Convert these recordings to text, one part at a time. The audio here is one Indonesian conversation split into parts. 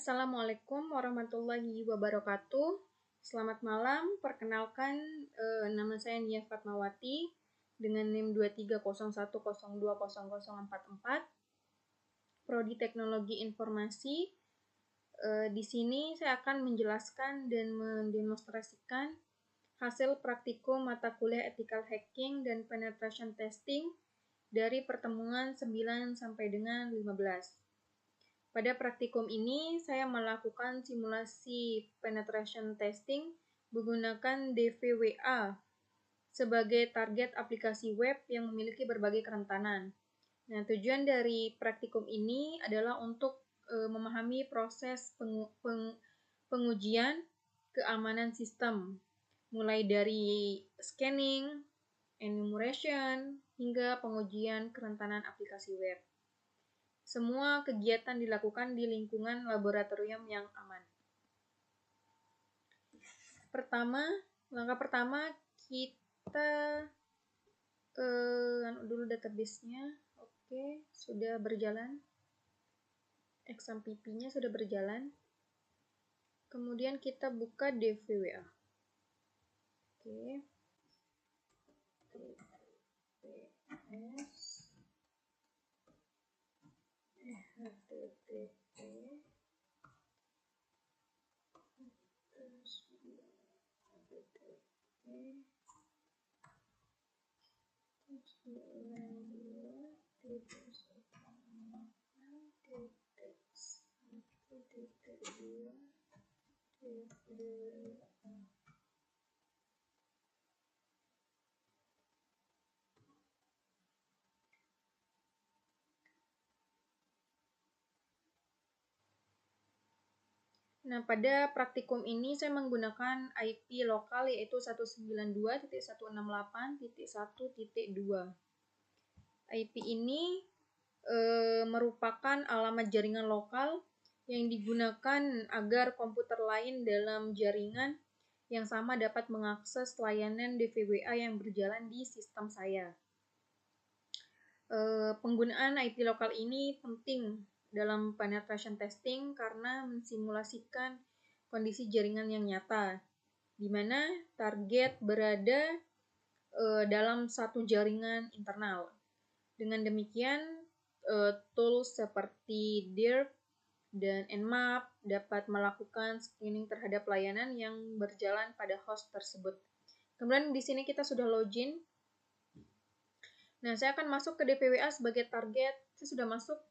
Assalamualaikum warahmatullahi wabarakatuh. Selamat malam, perkenalkan nama saya Nia Fatmawati dengan NIM 2301020044, Prodi Teknologi Informasi. Di sini saya akan menjelaskan dan mendemonstrasikan hasil praktikum mata kuliah Ethical Hacking dan Penetration Testing dari pertemuan 9 sampai dengan 15. Pada praktikum ini, saya melakukan simulasi penetration testing menggunakan DVWA sebagai target aplikasi web yang memiliki berbagai kerentanan. Nah, tujuan dari praktikum ini adalah untuk memahami proses pengujian keamanan sistem, mulai dari scanning, enumeration, hingga pengujian kerentanan aplikasi web. Semua kegiatan dilakukan di lingkungan laboratorium yang aman. Langkah pertama kita dulu database-nya. Oke, sudah berjalan. XAMPP-nya sudah berjalan. Kemudian kita buka DVWA. Oke. Nah, pada praktikum ini saya menggunakan IP lokal yaitu 192.168.1.2. IP ini merupakan alamat jaringan lokal yang digunakan agar komputer lain dalam jaringan yang sama dapat mengakses layanan DVWA yang berjalan di sistem saya. Penggunaan IP lokal ini penting dalam penetration testing karena mensimulasikan kondisi jaringan yang nyata, di mana target berada dalam satu jaringan internal. Dengan demikian, tools seperti DIRP dan Nmap dapat melakukan screening terhadap layanan yang berjalan pada host tersebut. Kemudian di sini kita sudah login. Nah, saya akan masuk ke DVWA sebagai target. Saya sudah masuk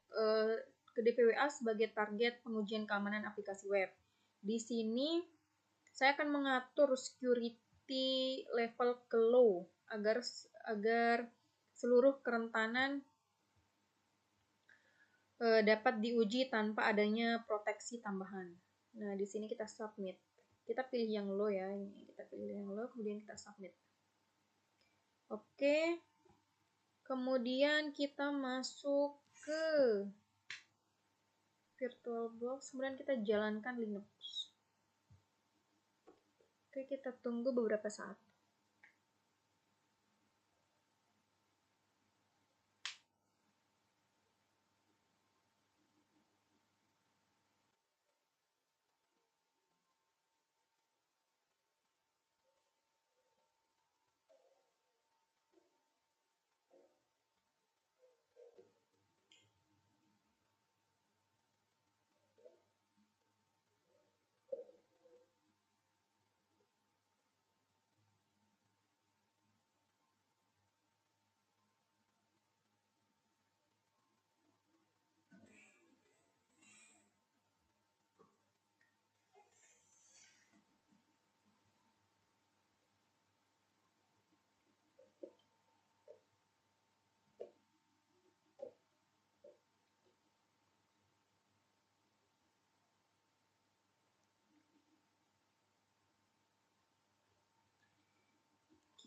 ke DVWA sebagai target pengujian keamanan aplikasi web. Di sini saya akan mengatur security level ke low agar seluruh kerentanan dapat diuji tanpa adanya proteksi tambahan. Nah, di sini kita submit. Kita pilih yang low ya. Ini kita pilih yang low, kemudian kita submit. Oke. Kemudian kita masuk ke VirtualBox, kemudian kita jalankan Linux. Oke, kita tunggu beberapa saat.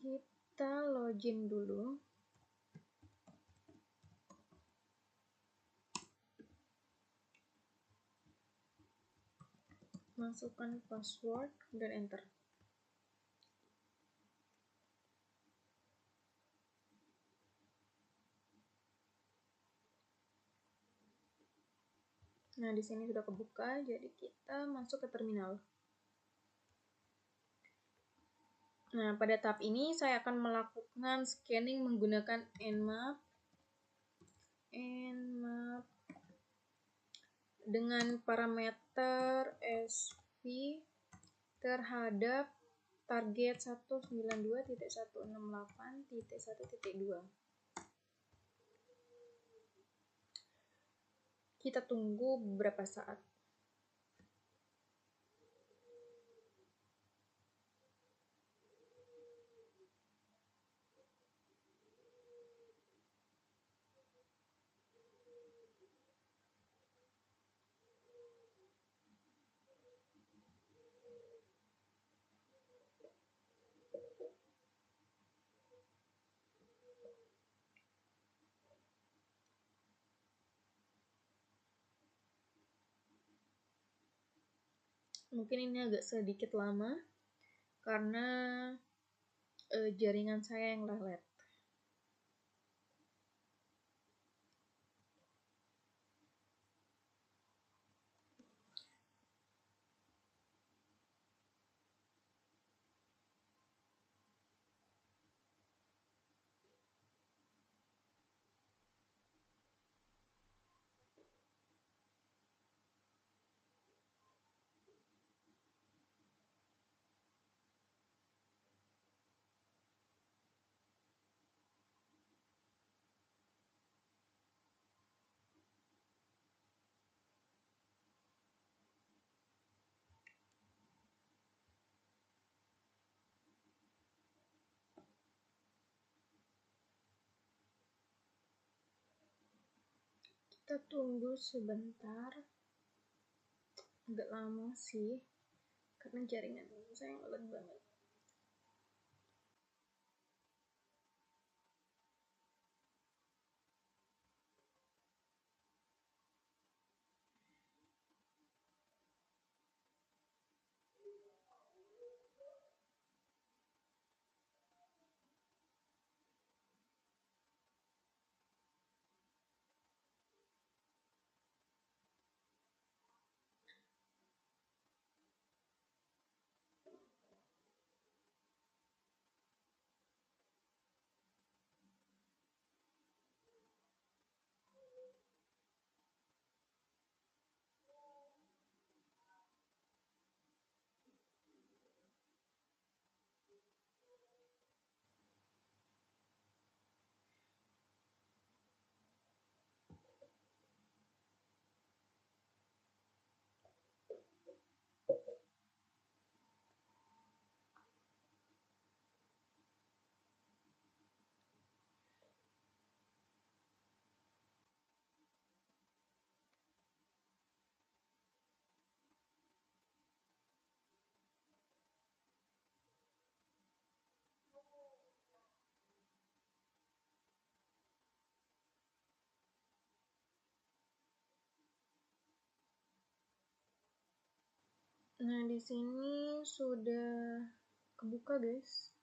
Kita login dulu. Masukkan password dan enter. Nah, di sini sudah kebuka, jadi kita masuk ke terminal. Nah, pada tahap ini saya akan melakukan scanning menggunakan Nmap dengan parameter SV terhadap target 192.168.1.2. Kita tunggu beberapa saat. Mungkin ini agak sedikit lama karena jaringan saya yang lelet. Kita tunggu sebentar. Agak lama sih, karena jaringan saya lelet banget. Nah, di sini sudah kebuka, guys.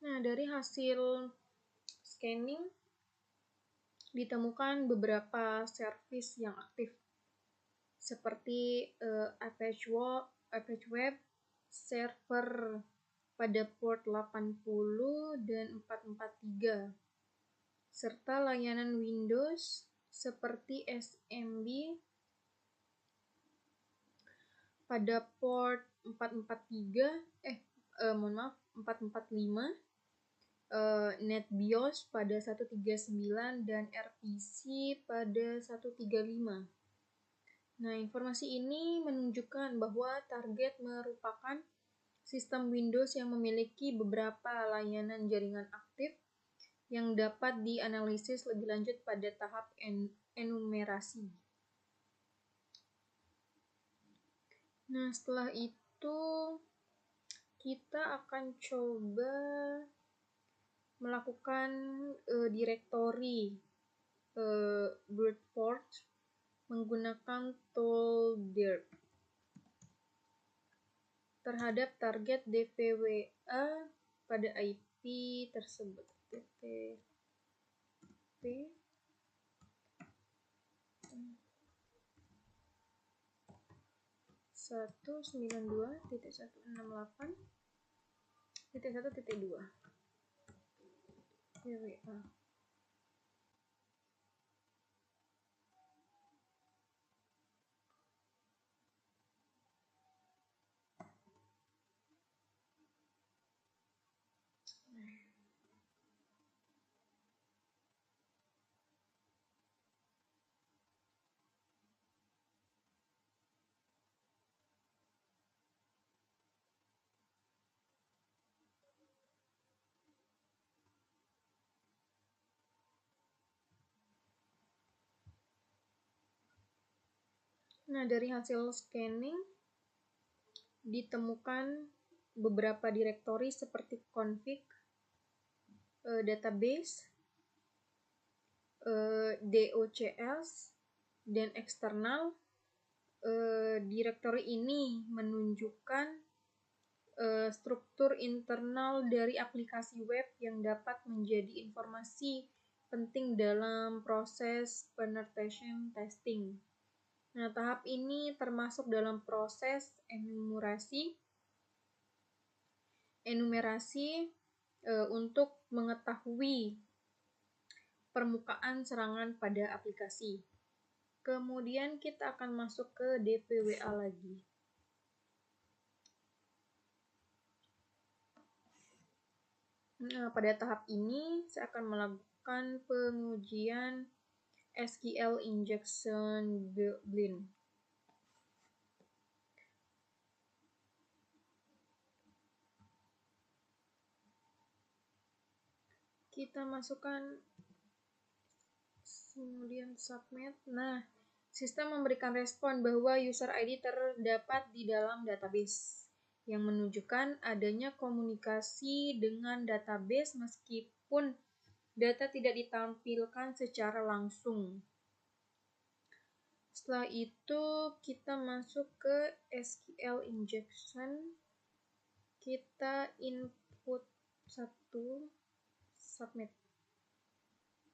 Nah, dari hasil scanning ditemukan beberapa service yang aktif seperti Apache Web Server pada port 80 dan 443 serta layanan Windows seperti SMB pada port 445, NetBIOS pada 139 dan RPC pada 135. Nah, informasi ini menunjukkan bahwa target merupakan sistem Windows yang memiliki beberapa layanan jaringan aktif yang dapat dianalisis lebih lanjut pada tahap enumerasi. Nah, setelah itu kita akan coba melakukan direktori brute force menggunakan tool dir terhadap target DVWA pada IP tersebut. TTP 192.168.1.2 WWA. Nah, dari hasil scanning ditemukan beberapa direktori seperti config, database, DOCS, dan eksternal. Direktori ini menunjukkan struktur internal dari aplikasi web yang dapat menjadi informasi penting dalam proses penetration testing. Nah, tahap ini termasuk dalam proses enumerasi untuk mengetahui permukaan serangan pada aplikasi. Kemudian kita akan masuk ke DPWA lagi. Nah, pada tahap ini saya akan melakukan pengujian SQL injection blind. Kita masukkan, kemudian submit. Nah, sistem memberikan respon bahwa user ID terdapat di dalam database, yang menunjukkan adanya komunikasi dengan database meskipun data tidak ditampilkan secara langsung. Setelah itu kita masuk ke SQL injection. Kita input 1, submit.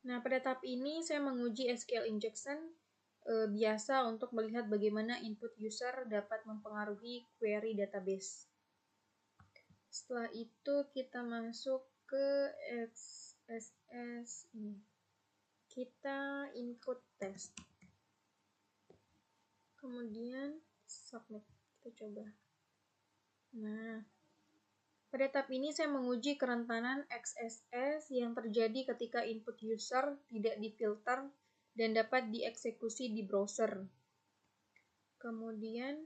Nah, pada tahap ini saya menguji SQL injection biasa untuk melihat bagaimana input user dapat mempengaruhi query database. Setelah itu kita masuk ke XSS ini. Kita input test. Kemudian submit. Kita coba. Nah, pada tahap ini saya menguji kerentanan XSS yang terjadi ketika input user tidak difilter dan dapat dieksekusi di browser. Kemudian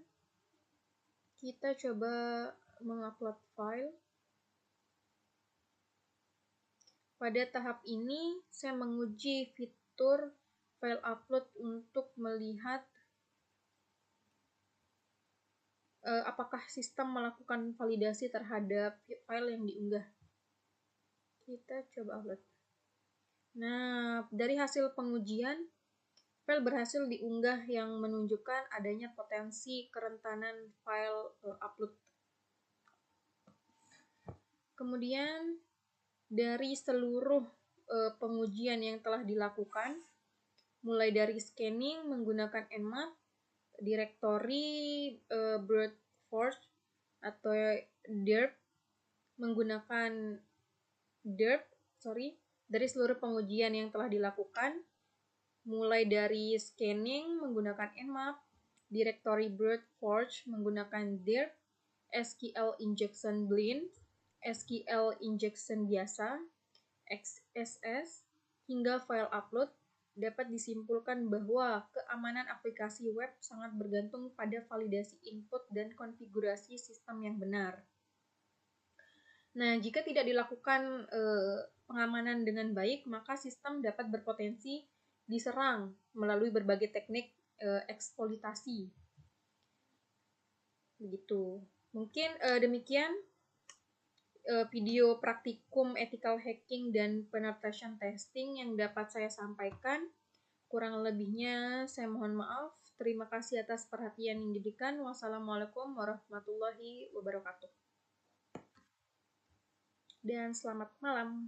kita coba mengupload file. Pada tahap ini saya menguji fitur file upload untuk melihat apakah sistem melakukan validasi terhadap file yang diunggah. Kita coba upload. Nah, dari hasil pengujian, file berhasil diunggah yang menunjukkan adanya potensi kerentanan file upload. Kemudian, dari seluruh pengujian yang telah dilakukan, mulai dari scanning menggunakan Nmap, direktori brute force atau derp menggunakan dari seluruh pengujian yang telah dilakukan, mulai dari scanning menggunakan Nmap, direktori brute force menggunakan derp, SQL injection blind, SQL injection biasa, XSS, hingga file upload, dapat disimpulkan bahwa keamanan aplikasi web sangat bergantung pada validasi input dan konfigurasi sistem yang benar. Nah, jika tidak dilakukan pengamanan dengan baik, maka sistem dapat berpotensi diserang melalui berbagai teknik eksploitasi. Begitu. Mungkin demikian video praktikum ethical hacking dan penetration testing yang dapat saya sampaikan. Kurang lebihnya saya mohon maaf. Terima kasih atas perhatian yang diberikan. Wassalamualaikum warahmatullahi wabarakatuh. dan selamat malam.